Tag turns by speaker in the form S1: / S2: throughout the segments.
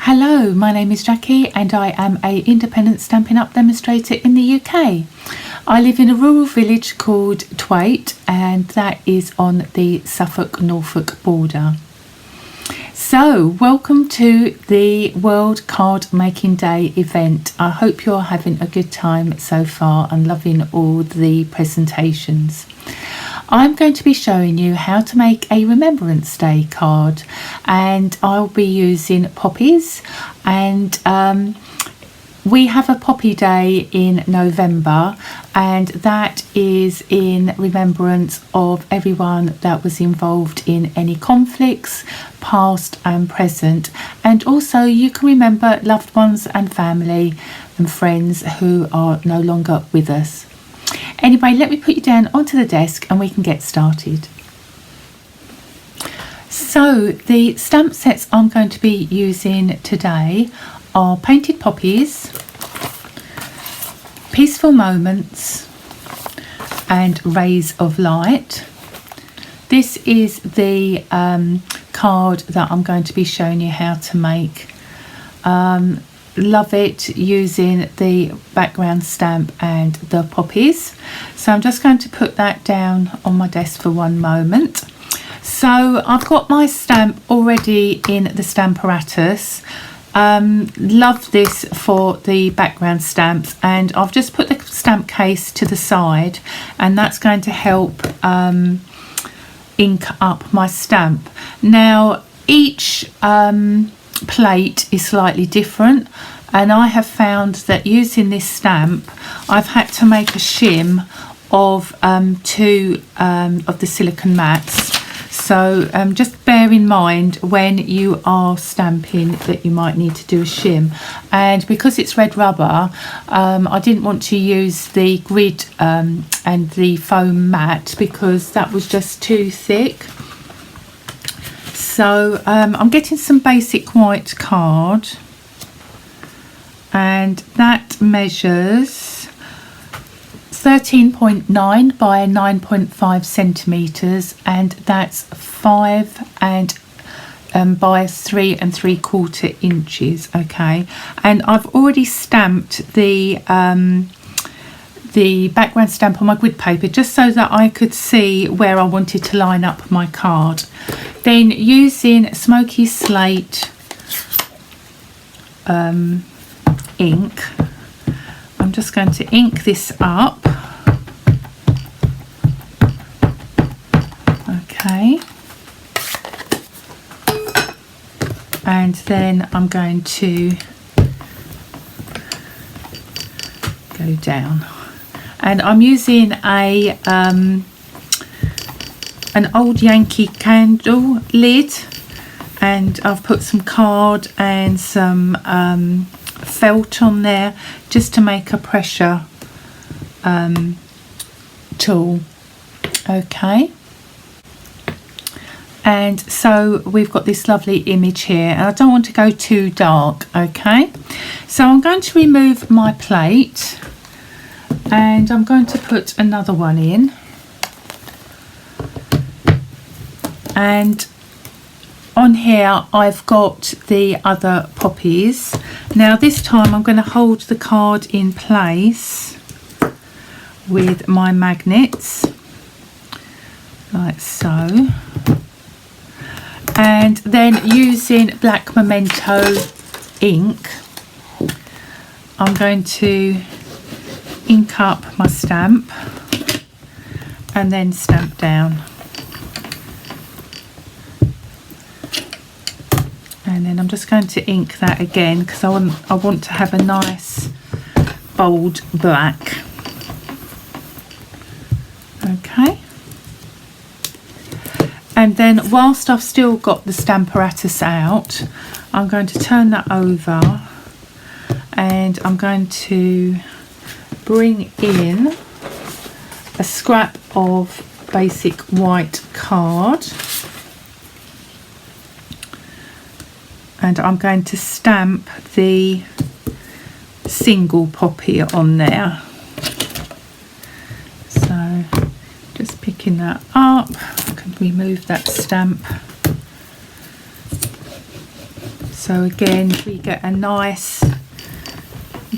S1: Hello, my name is Jackie and I am an independent Stampin' Up demonstrator in the UK. I live in a rural village called Thwaite and that is on the Suffolk-Norfolk border. So, welcome to the World Card Making Day event. I hope you're having a good time so far and loving all the presentations. I'm going to be showing you how to make a Remembrance Day card, and I'll be using Poppies, and we have a Poppy Day in November, and that is in remembrance of everyone that was involved in any conflicts, past and present, and also you can remember loved ones and family and friends who are no longer with us. Anyway, let me put you down onto the desk and we can get started. So the stamp sets I'm going to be using today are Painted Poppies, Peaceful Moments and Rays of Light. This is the card that I'm going to be showing you how to make. Love it using the background stamp and the poppies. So I'm just going to put that down on my desk for one moment. So I've got my stamp already in the Stamparatus. Love this for the background stamps, and I've just put the stamp case to the side, and that's going to help ink up my stamp. Now each plate is slightly different, and I have found that using this stamp I've had to make a shim of two of the silicone mats, so just bear in mind when you are stamping that you might need to do a shim. And because it's red rubber, I didn't want to use the grid and the foam mat because that was just too thick. So I'm getting some basic white card, and that measures 13.9 by 9.5 centimeters, and that's 5 and by 3 3/4 inches. Okay, and I've already stamped the background stamp on my grid paper just so that I could see where I wanted to line up my card. Then using Smoky Slate ink, I'm just going to ink this up. Okay, and then I'm going to go down, and I'm using a an old Yankee candle lid, and I've put some card and some felt on there just to make a pressure tool. Okay, and so we've got this lovely image here, and I don't want to go too dark. Okay, so I'm going to remove my plate and I'm going to put another one in, and on here I've got the other poppies. Now this time I'm going to hold the card in place with my magnets like so, and then using black memento ink I'm going to ink up my stamp and then stamp down. And then I'm just going to ink that again because I want to have a nice bold black. Okay. And then whilst I've still got the Stamparatus out, I'm going to turn that over and I'm going to bring in a scrap of basic white card, and I'm going to stamp the single poppy on there. So just picking that up, I can remove that stamp So again, we get a nice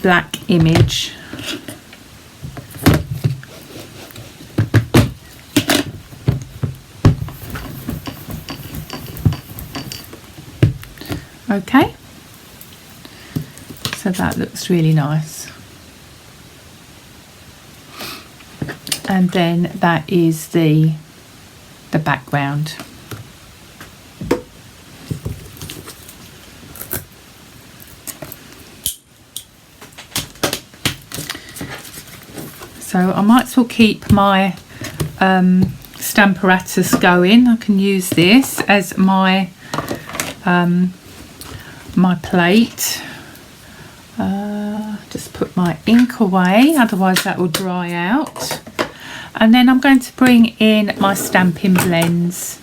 S1: black image. Okay, so that looks really nice. And then that is the background. So I might as well keep my Stamparatus going. I can use this as my my plate. Just put my ink away, otherwise that will dry out. And then I'm going to bring in my stamping blends.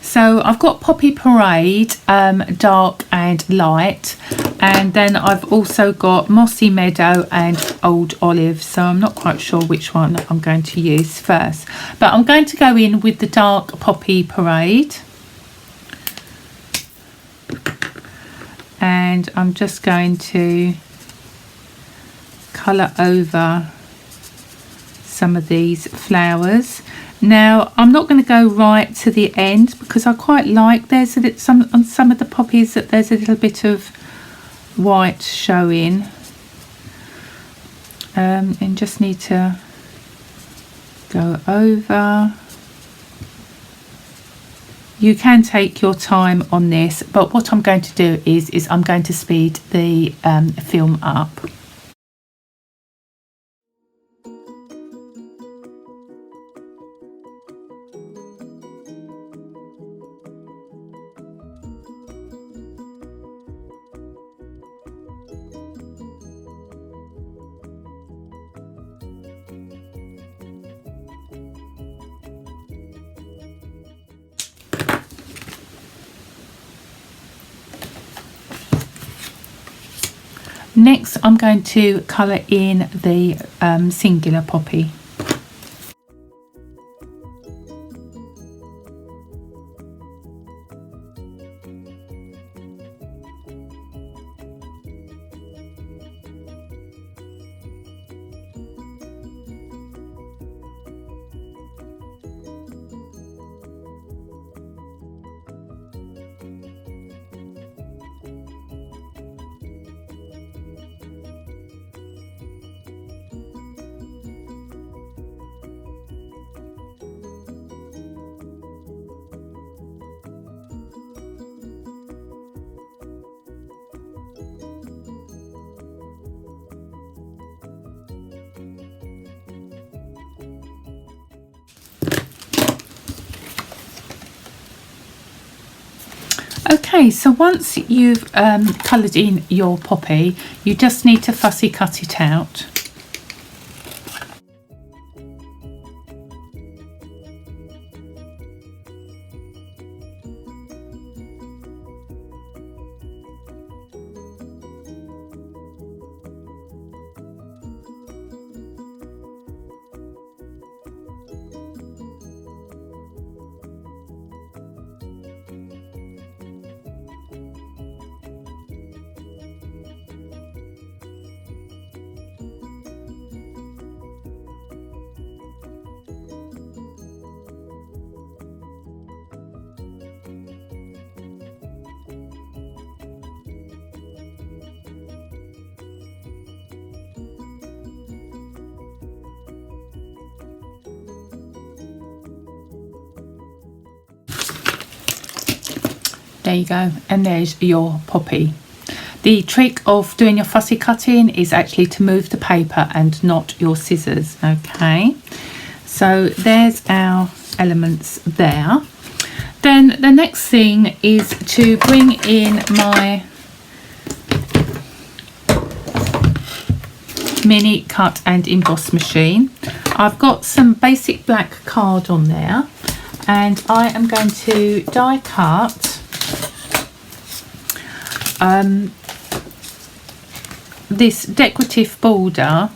S1: So I've got Poppy Parade, dark and light, and then I've also got Mossy Meadow and Old Olive, so I'm not quite sure which one I'm going to use first, but I'm going to go in with the dark Poppy Parade, and I'm just going to colour over some of these flowers. Now I'm not going to go right to the end because I quite like there's on some of the poppies that there's a little bit of white showing, and just need to go over. You can take your time on this, but what I'm going to do is I'm going to speed the film up. Next, I'm going to colour in the singular poppy. Okay, so once you've coloured in your poppy, you just need to fussy cut it out. There you go, and there's your poppy. The trick of doing your fussy cutting is actually to move the paper and not your scissors. Okay, so there's our elements there. Then the next thing is to bring in my mini cut and emboss machine. I've got some basic black card on there, and I am going to die cut this decorative border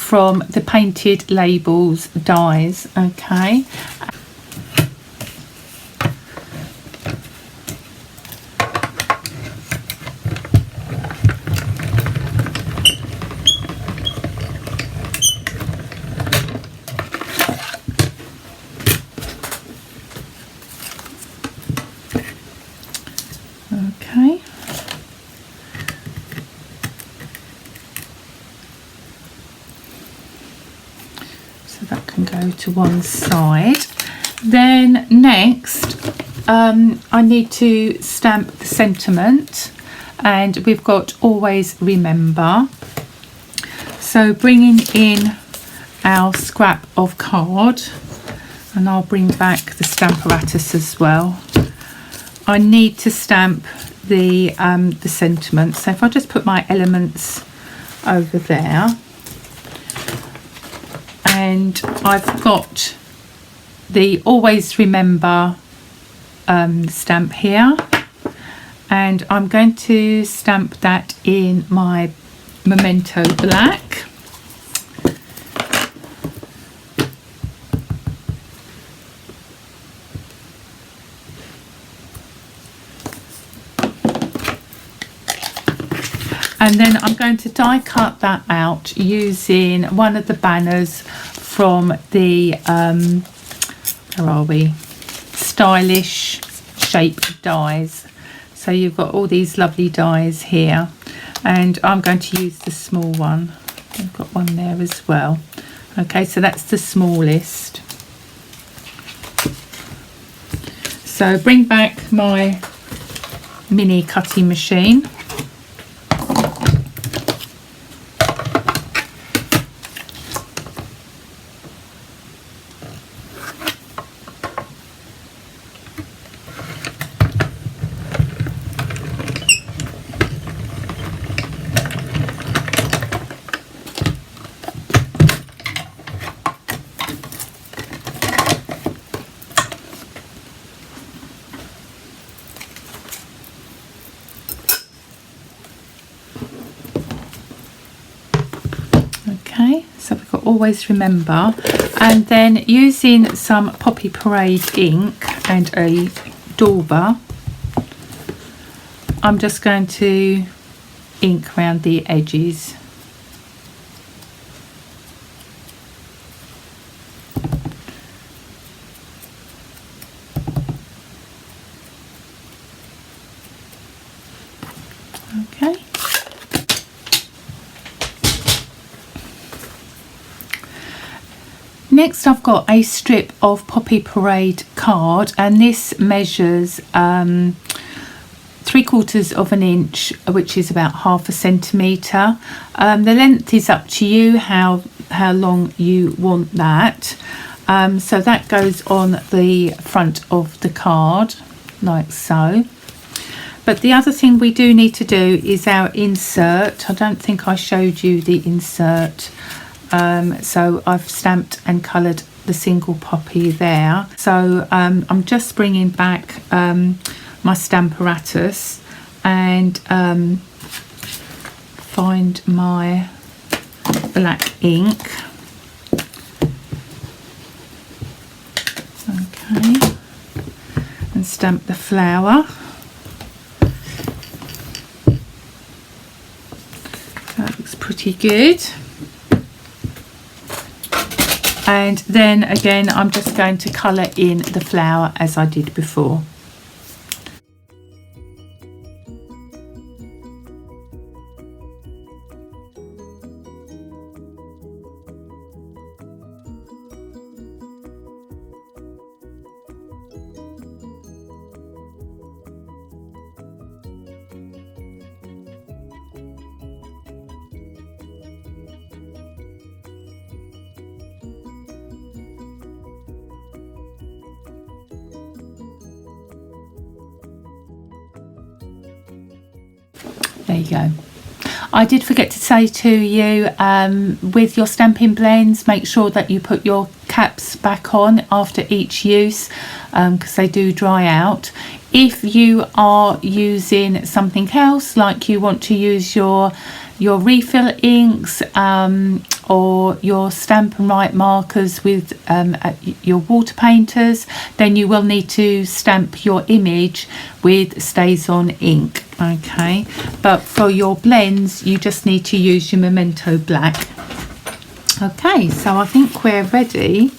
S1: from the Painted Labels dies. Okay. Okay. So that can go to one side. Then next, I need to stamp the sentiment, and we've got Always Remember. So bringing in our scrap of card, and I'll bring back the Stamparatus as well. I need to stamp the sentiment. So if I just put my elements over there, and I've got the Always Remember stamp here, and I'm going to stamp that in my Memento Black. And then I'm going to die cut that out using one of the banners from the, where are we? Stylish Shape dies. So you've got all these lovely dies here. And I'm going to use the small one. I've got one there as well. Okay, so that's the smallest. So bring back my mini cutting machine. Okay, so we've got Always Remember, and then using some Poppy Parade ink and a dauber, I'm just going to ink around the edges. Okay. Next I've got a strip of Poppy Parade card, and this measures 3/4 of an inch, which is about 1/2 centimetre. The length is up to you how long you want that. So that goes on the front of the card like so. But the other thing we do need to do is our insert. I don't think I showed you the insert. So I've stamped and coloured the single poppy there. So I'm just bringing back my Stamparatus and find my black ink. Okay, and stamp the flower. That looks pretty good. And then again, I'm just going to colour in the flower as I did before. There you go. I did forget to say to you, with your stamping blends, make sure that you put your caps back on after each use, because they do dry out. If you are using something else, like you want to use your refill inks, or your Stampin' Up markers with your water painters, then you will need to stamp your image with StazOn ink. Okay, but for your blends you just need to use your Memento black. Okay, so I think we're ready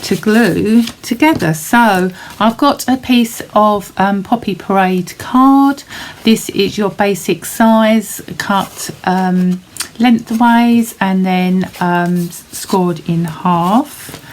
S1: to glue together. So I've got a piece of Poppy Parade card. This is your basic size, cut lengthways and then scored in half.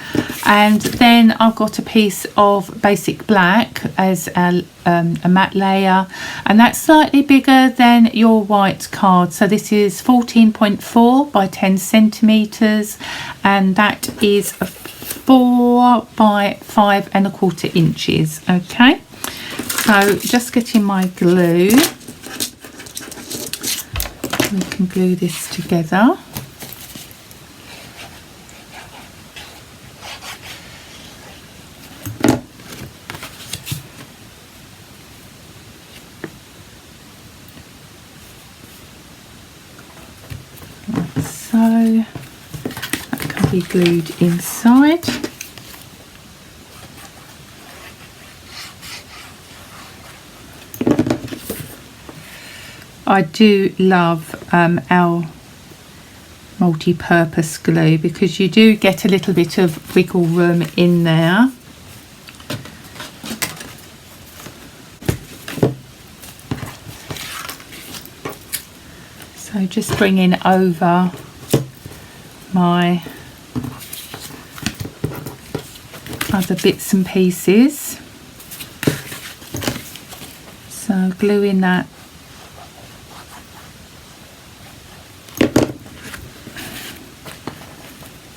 S1: And then I've got a piece of basic black as a matte layer, and that's slightly bigger than your white card. So this is 14.4 by 10 centimeters, and that is 4 by 5¼ inches. Okay, so just getting my glue. We can glue this together. So that can be glued inside. I do love our multi-purpose glue because you do get a little bit of wiggle room in there. So just bringing over my other bits and pieces. So gluing that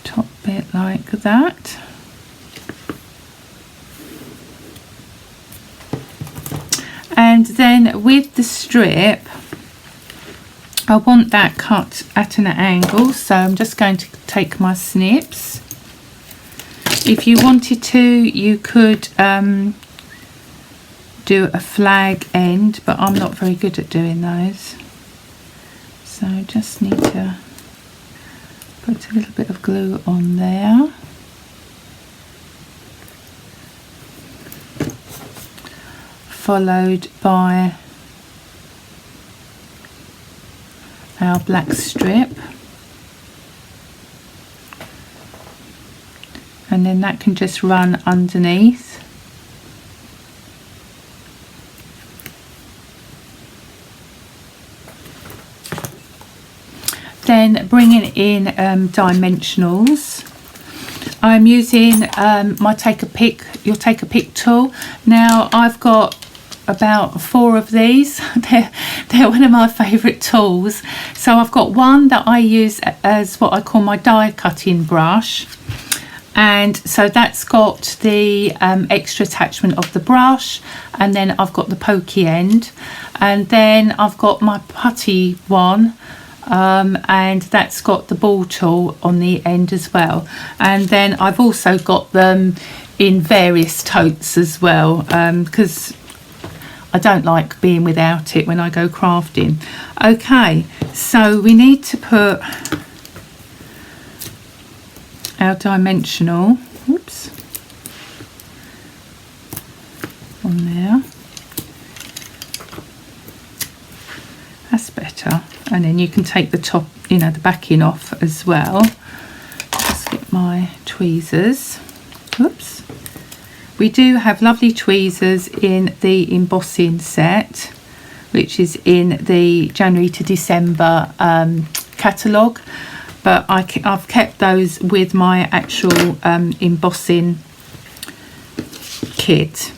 S1: top bit like that. And then with the strip, I want that cut at an angle, so I'm just going to take my snips. If you wanted to, you could do a flag end, but I'm not very good at doing those. So I just need to put a little bit of glue on there. Followed by our black strip, and then that can just run underneath. Then bringing in dimensionals, I'm using my your take a pick tool. Now I've got about 4 of these. They're one of my favourite tools. So I've got one that I use as what I call my die cutting brush, and so that's got the extra attachment of the brush, and then I've got the pokey end, and then I've got my putty one, and that's got the ball tool on the end as well. And then I've also got them in various totes as well, because I don't like being without it when I go crafting. Okay, so we need to put our dimensional, oops, on there. That's better. And then you can take the top, you know, the backing off as well. Just get my tweezers. Oops. We do have lovely tweezers in the embossing set, which is in the January to December catalogue, but I've kept those with my actual embossing kit.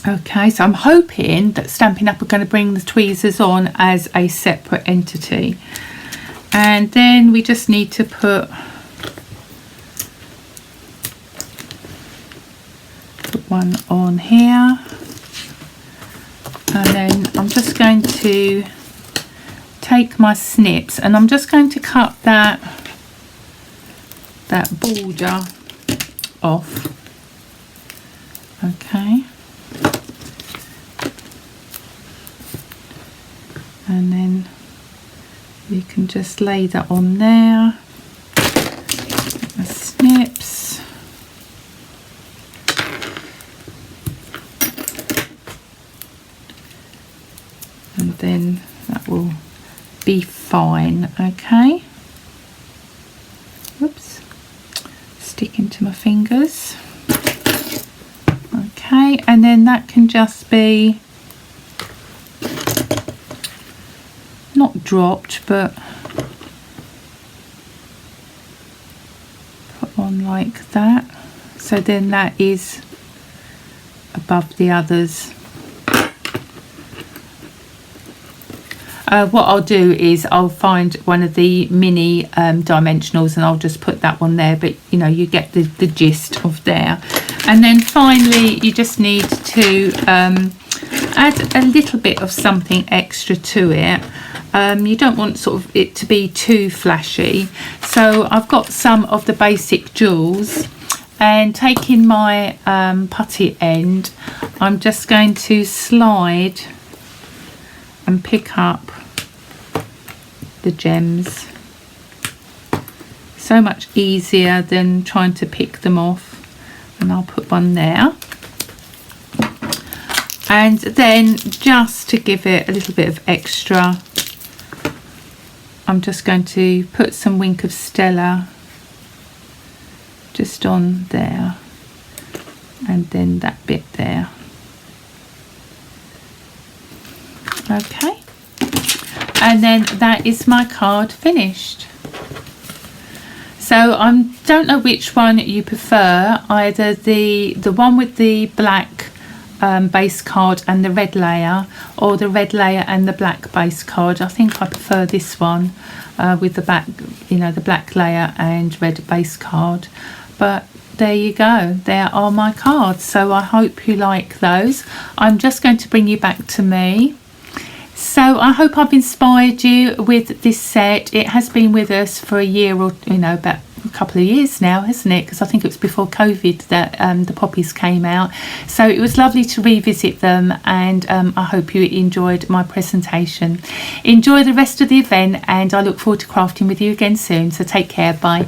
S1: Okay, so I'm hoping that Stampin' Up are going to bring the tweezers on as a separate entity. And then we just need to put one on here, and then I'm just going to take my snips and I'm just going to cut that border off. Okay, and then you can just lay that on there. fine. Okay, oops, sticking to my fingers. Okay, and then that can just be not dropped, but put on like that, so then that is above the others. What I'll do is I'll find one of the mini dimensionals and I'll just put that one there, but you know, you get the gist of there. And then finally you just need to add a little bit of something extra to it. You don't want sort of it to be too flashy, so I've got some of the basic jewels, and taking my putty end, I'm just going to slide and pick up the gems. So much easier than trying to pick them off. And I'll put one there, and then just to give it a little bit of extra, I'm just going to put some Wink of Stella just on there, and then that bit there. Okay, and then that is my card finished. So I don't know which one you prefer, either the one with the black base card and the red layer, or the red layer and the black base card. I think I prefer this one with the back, you know, the black layer and red base card. But there you go, there are my cards. So I hope you like those. I'm just going to bring you back to me. So I hope I've inspired you with this set. It has been with us for a year, or you know, about a couple of years now, hasn't it? Because I think it was before COVID that the Poppies came out. So it was lovely to revisit them, and I hope you enjoyed my presentation. Enjoy the rest of the event, and I look forward to crafting with you again soon. So take care, bye.